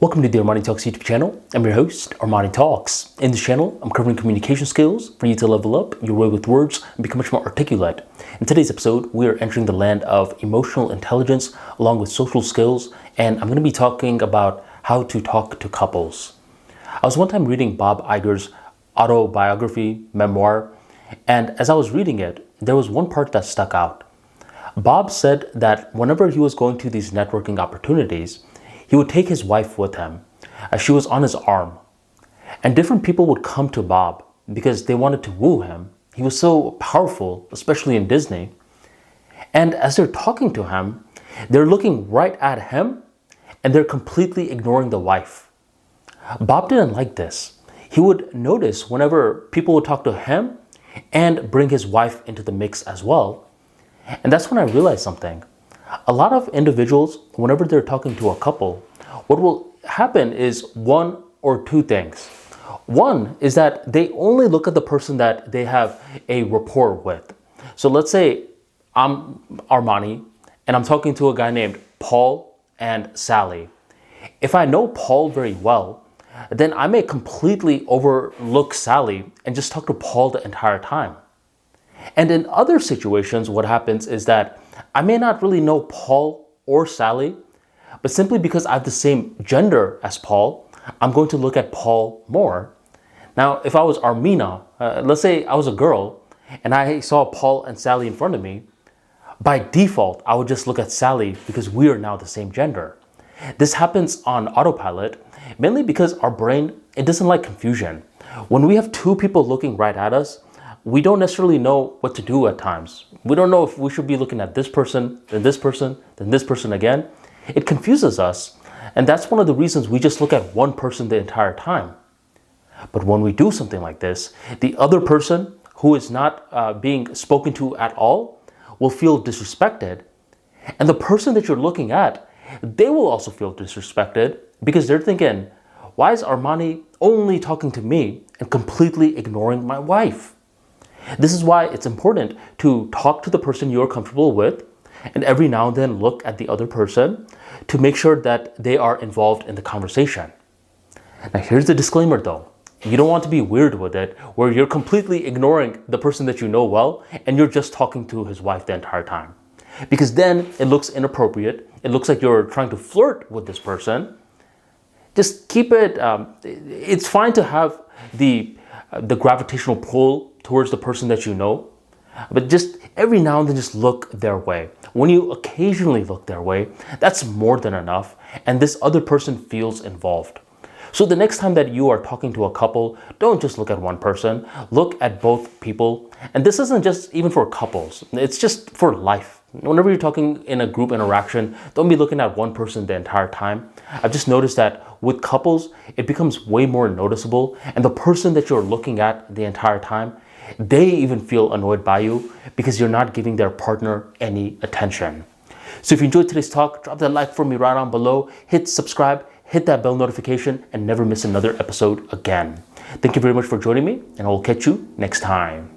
Welcome to the ArmaniTalks YouTube channel. I'm your host, ArmaniTalks. In this channel, I'm covering communication skills for you to level up your way with words and become much more articulate. In today's episode, we are entering the land of emotional intelligence along with social skills, and I'm going to be talking about how to talk to couples. I was one time reading Bob Iger's autobiography, memoir, and as I was reading it, there was one part that stuck out. Bob said that whenever he was going to these networking opportunities, he would take his wife with him as she was on his arm. And different people would come to Bob because they wanted to woo him. He was so powerful, especially in Disney. And as they're talking to him, they're looking right at him and they're completely ignoring the wife. Bob didn't like this. He would notice whenever people would talk to him and bring his wife into the mix as well. And that's when I realized something. A lot of individuals, whenever they're talking to a couple, what will happen is one or two things. One is that they only look at the person that they have a rapport with. So let's say I'm Armani and I'm talking to a guy named Paul and Sally. If I know Paul very well, then I may completely overlook Sally and just talk to Paul the entire time. And in other situations, what happens is that I may not really know Paul or Sally, but simply because I have the same gender as Paul, I'm going to look at Paul more. Now, if I was Armina, let's say I was a girl and I saw Paul and Sally in front of me, by default, I would just look at Sally because we are now the same gender. This happens on autopilot, mainly because our brain, it doesn't like confusion. When we have two people looking right at us, we don't necessarily know what to do at times. We don't know if we should be looking at this person, then this person, then this person again. It confuses us. And that's one of the reasons we just look at one person the entire time. But when we do something like this, the other person who is not being spoken to at all will feel disrespected. And the person that you're looking at, they will also feel disrespected because they're thinking, why is Armani only talking to me and completely ignoring my wife? This is why it's important to talk to the person you're comfortable with and every now and then look at the other person to make sure that they are involved in the conversation. Now here's the disclaimer though. You don't want to be weird with it where you're completely ignoring the person that you know well and you're just talking to his wife the entire time. Because then it looks inappropriate. It looks like you're trying to flirt with this person. Just keep it, it's fine to have the gravitational pull towards the person that you know, but just every now and then just look their way. When you occasionally look their way, that's more than enough, and this other person feels involved. So the next time that you are talking to a couple, don't just look at one person, look at both people. And this isn't just even for couples, it's just for life. Whenever you're talking in a group interaction, don't be looking at one person the entire time. I've just noticed that with couples, it becomes way more noticeable, and the person that you're looking at the entire time, they even feel annoyed by you because you're not giving their partner any attention. So if you enjoyed today's talk, drop that like for me right on below, hit subscribe, hit that bell notification, and never miss another episode again. Thank you very much for joining me, and I will catch you next time.